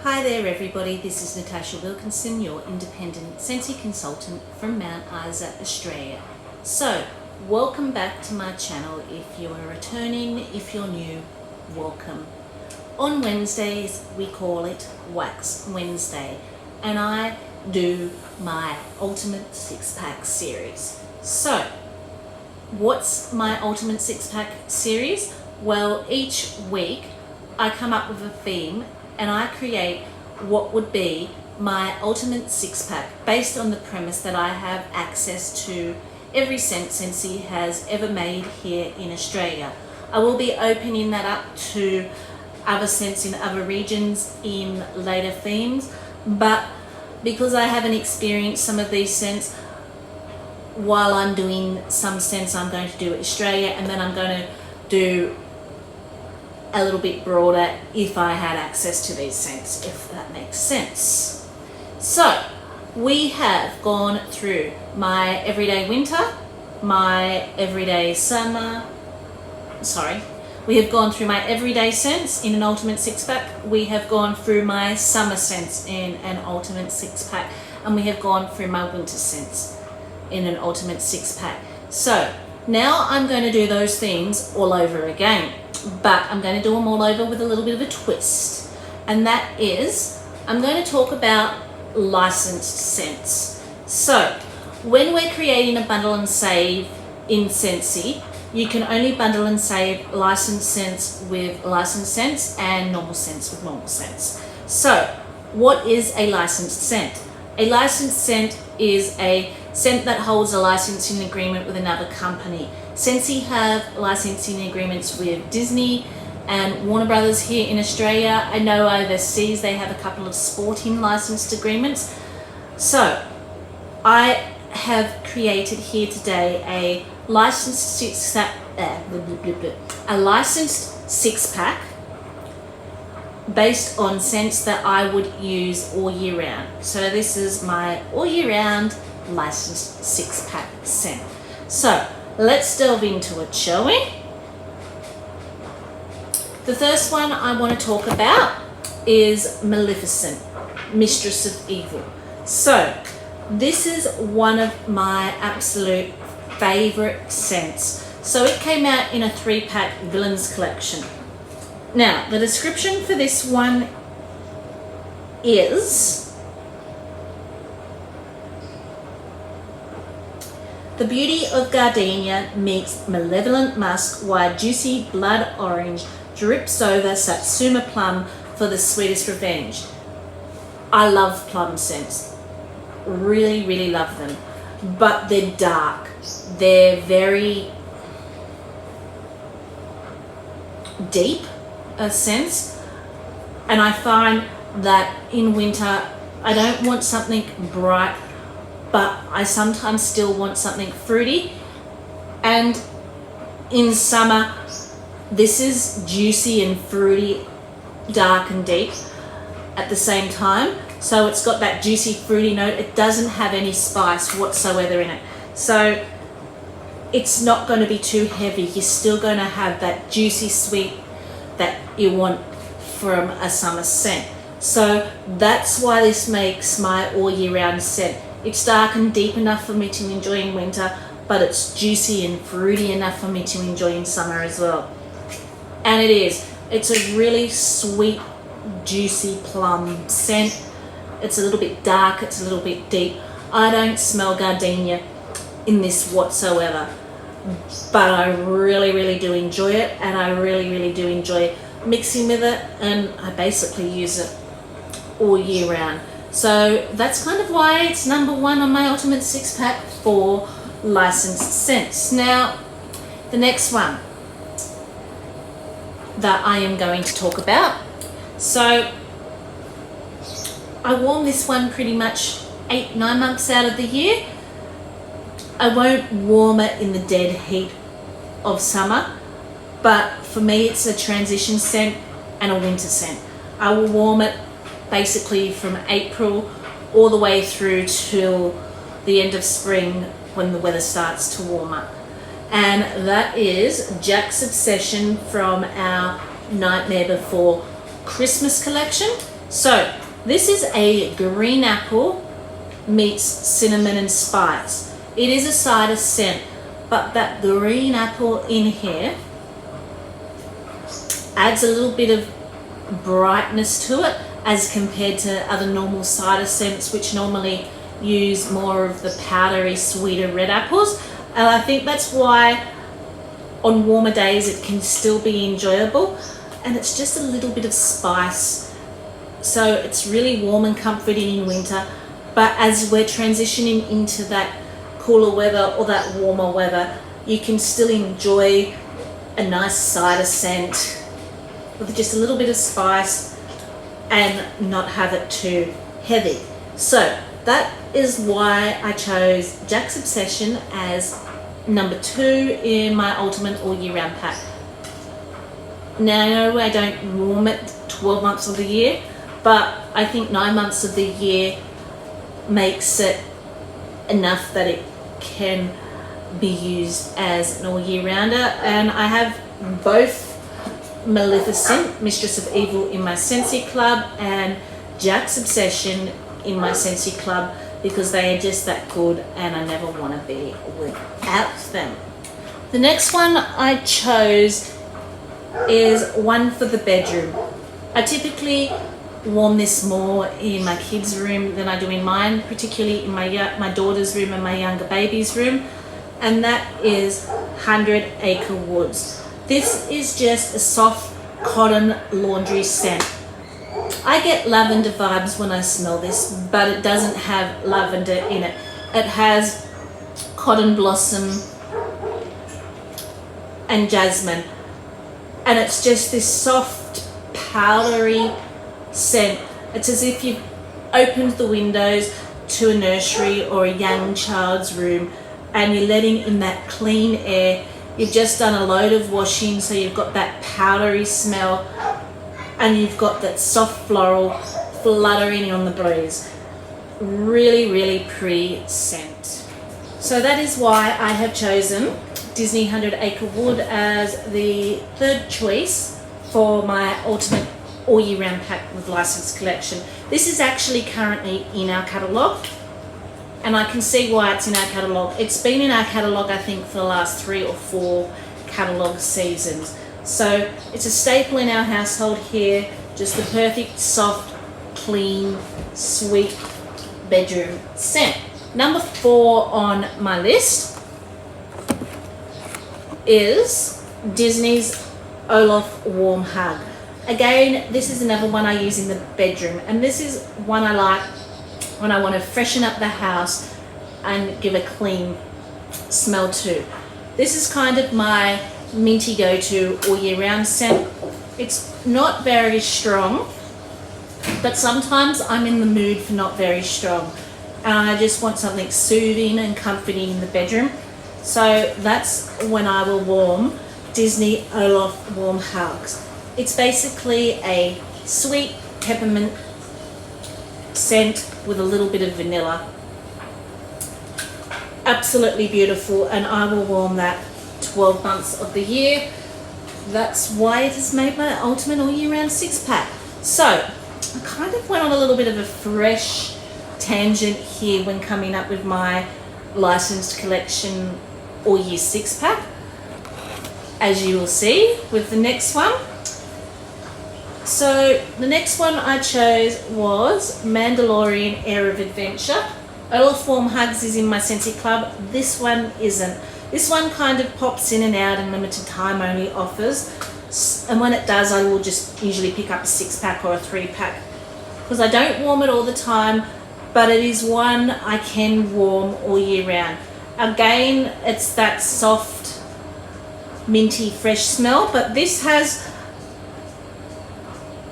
Hi there everybody, this is Natasha Wilkinson, your independent Scentsy consultant from Mount Isa, Australia. So, welcome back to my channel. If you are returning, if you're new, welcome. On Wednesdays, we call it Wax Wednesday, and I do my Ultimate Six Pack series. So, what's my Ultimate Six Pack series? Well, each week I come up with a theme and I create what would be my ultimate six pack based on the premise that I have access to every scent Scentsy has ever made here in Australia. I will be opening that up to other scents in other regions in later themes, but because I haven't experienced some of these scents while I'm doing some scents, I'm going to do Australia, and then I'm going to do a little bit broader if I had access to these scents, if that makes sense. So we have gone through my everyday winter, my everyday summer, we have gone through my everyday scents in an ultimate six pack, we have gone through my summer scents in an ultimate six pack, and we have gone through my winter scents in an ultimate six pack. So now I'm going to do those things all over again, but I'm going to do them all over with a little bit of a twist, and that is I'm going to talk about licensed scents. So when we're creating a bundle and save in Scentsy, you can only bundle and save licensed scents with licensed scents and normal scents with normal scents. So what is a licensed scent? A licensed scent is a scent that holds a licensing agreement with another company. Scentsy have licensing agreements with Disney and Warner Brothers here in Australia. I know overseas they have a couple of sporting licensed agreements. So I have created here today a licensed six pack based on scents that I would use all year round. So this is my all year round licensed six pack scent. So let's delve into it, shall we? The first one I want to talk about is Maleficent, Mistress of Evil. So this is one of my absolute favorite scents. So it came out in a 3-pack Villains collection. Now the description for this one is: the beauty of gardenia meets malevolent musk, while juicy blood orange drips over satsuma plum for the sweetest revenge. I love plum scents. Really, really love them. But they're dark. They're very deep scents. And I find that in winter, I don't want something bright, but I sometimes still want something fruity. And in summer, this is juicy and fruity, dark and deep at the same time. So it's got that juicy fruity note. It doesn't have any spice whatsoever in it. So it's not going to be too heavy. You're still going to have that juicy sweet that you want from a summer scent. So that's why this makes my all year round scent. It's dark and deep enough for me to enjoy in winter, but it's juicy and fruity enough for me to enjoy in summer as well. And it is. It's a really sweet, juicy plum scent. It's a little bit dark, it's a little bit deep. I don't smell gardenia in this whatsoever, but I really, really do enjoy it, and I really, really do enjoy mixing with it, and I basically use it all year round. So that's kind of why it's number one on my ultimate six pack for licensed scents. Now, the next one that I am going to talk about. So I warm this one pretty much 8-9 months out of the year. I won't warm it in the dead heat of summer, but for me it's a transition scent and a winter scent. I will warm it basically from April all the way through till the end of spring when the weather starts to warm up. And that is Jack's Obsession from our Nightmare Before Christmas collection. So this is a green apple meets cinnamon and spice. It is a cider scent, but that green apple in here adds a little bit of brightness to it as compared to other normal cider scents, which normally use more of the powdery, sweeter red apples. And I think that's why on warmer days it can still be enjoyable, and it's just a little bit of spice, so it's really warm and comforting in winter. But as we're transitioning into that cooler weather or that warmer weather, you can still enjoy a nice cider scent with just a little bit of spice and not have it too heavy. So that is why I chose Jack's Obsession as number 2 in my ultimate all year round pack. Now, no, I don't warm it 12 months of the year, but I think 9 months of the year makes it enough that it can be used as an all year rounder. And I have both Maleficent, Mistress of Evil in my Scentsy Club, and Jack's Obsession in my Scentsy Club, because they are just that good and I never want to be without them. The next one I chose is one for the bedroom. I typically warm this more in my kids' room than I do in mine, particularly in my daughter's room and my younger baby's room, and that is 100 Acre Woods. This is just a soft cotton laundry scent. I get lavender vibes when I smell this, but it doesn't have lavender in it. It has cotton blossom and jasmine, and it's just this soft, powdery scent. It's as if you've opened the windows to a nursery or a young child's room and you're letting in that clean air. You've just done a load of washing, so you've got that powdery smell and you've got that soft floral fluttering on the breeze. Really, really pretty scent. So that is why I have chosen Disney 100 Acre Wood as the third choice for my ultimate all year round pack with licensed collection. This is actually currently in our catalogue, and I can see why it's in our catalogue. It's been in our catalogue, I think, for the last 3 or 4 catalogue seasons. So it's a staple in our household here, just the perfect, soft, clean, sweet bedroom scent. Number 4 on my list is Disney's Olaf Warm Hug. Again, this is another one I use in the bedroom, and this is one I like when I want to freshen up the house and give a clean smell too. This is kind of my minty go-to all year round scent. It's not very strong, but sometimes I'm in the mood for not very strong and I just want something soothing and comforting in the bedroom. So that's when I will warm Disney Olaf Warm Hugs. It's basically a sweet peppermint scent with a little bit of vanilla. Absolutely beautiful, and I will warm that 12 months of the year. That's why it has made my ultimate all year round 6-pack. So I kind of went on a little bit of a fresh tangent here when coming up with my licensed collection all year 6-pack, as you will see with the next one. So the next one I chose was Mandalorian Air of Adventure. Olaf Warm Hugs is in my Scentsy Club. This one isn't. This one kind of pops in and out in limited time only offers, and when it does I will just usually pick up a 6-pack or a 3-pack because I don't warm it all the time, but it is one I can warm all year round. Again, it's that soft minty fresh smell, but this has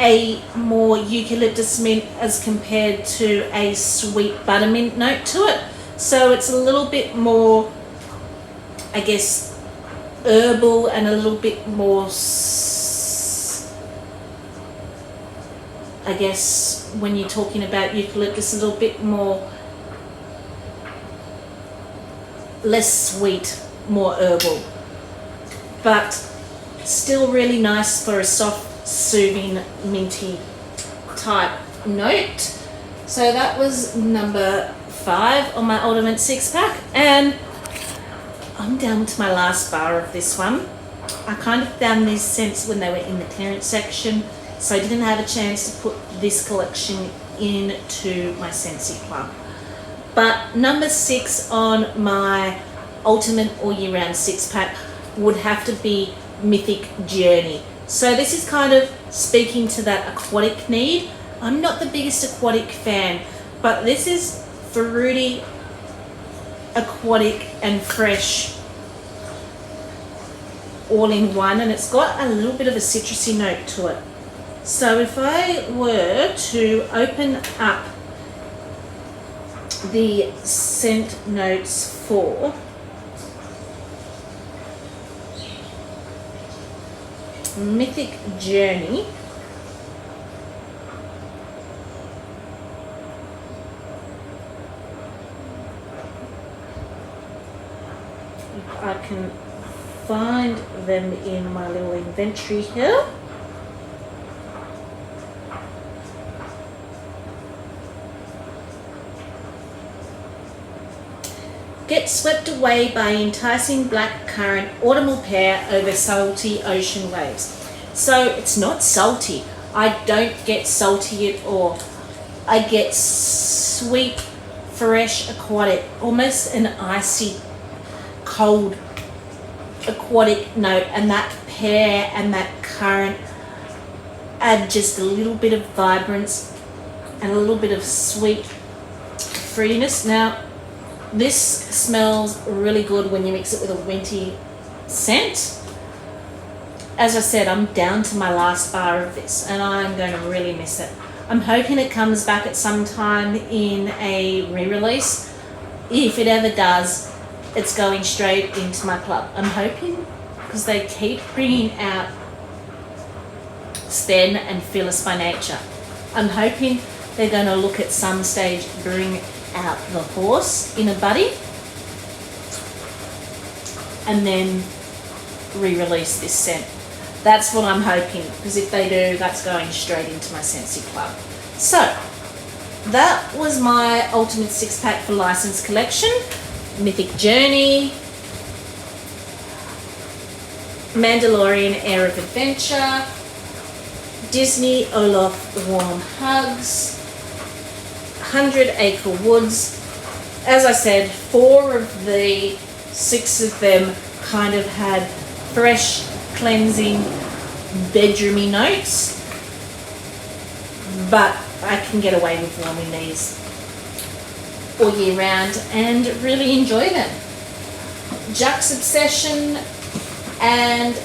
a more eucalyptus mint as compared to a sweet buttermint note to it. So it's a little bit more, I guess, herbal and a little bit more, I guess, when you're talking about eucalyptus, a little bit more, less sweet, more herbal, but still really nice for a soft, soothing, minty type note. So that was number 5 on my Ultimate 6-pack, and I'm down to my last bar of this one. I kind of found these scents when they were in the clearance section, so I didn't have a chance to put this collection into my Scentsy Club. But number 6 on my Ultimate All Year Round 6-pack would have to be Mythic Journey. So this is kind of speaking to that aquatic need. I'm not the biggest aquatic fan, but this is fruity, aquatic and fresh all in one, and it's got a little bit of a citrusy note to it. So if I were to open up the scent notes for Mythic Journey, if I can find them in my little inventory here. Get swept away by enticing black current autumnal pear over salty ocean waves. So it's not salty. I don't get salty at all. I get sweet, fresh, aquatic, almost an icy, cold, aquatic note, and that pear and that current add just a little bit of vibrance and a little bit of sweet fruitiness. Now, this smells really good when you mix it with a wintry scent. As I said, I'm down to my last bar of this, and I'm going to really miss it. I'm hoping it comes back at some time in a re-release. If it ever does, it's going straight into my club. I'm hoping, because they keep bringing out Sten and Fearless by Nature. I'm hoping they're going to look at some stage bring out the horse in a buddy and then re-release this scent. That's what I'm hoping, because if they do, that's going straight into my Scentsy Club. So that was my Ultimate 6-pack for Licensed Collection. Mythic Journey, Mandalorian Air of Adventure, Disney Olaf Warm Hugs, 100 Acre Woods. As I said, 4 of the 6 of them kind of had fresh, cleansing, bedroomy notes, but I can get away with warming these all year round and really enjoy them. Jack's Obsession and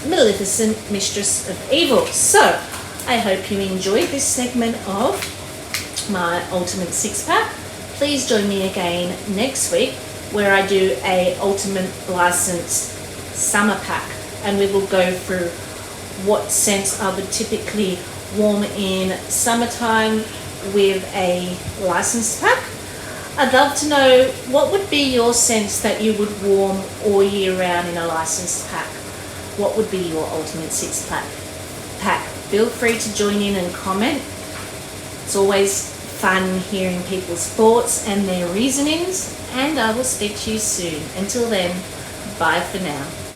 Maleficent, Mistress of Evil. So I hope you enjoyed this segment of my Ultimate 6-pack. Please join me again next week where I do a Ultimate Licensed Summer Pack, and we will go through what scents I would typically warm in summertime with a licensed pack. I'd love to know what would be your scents that you would warm all year round in a licensed pack. What would be your Ultimate 6-pack? Feel free to join in and comment. It's always fun hearing people's thoughts and their reasonings, and I will speak to you soon. Until then, bye for now.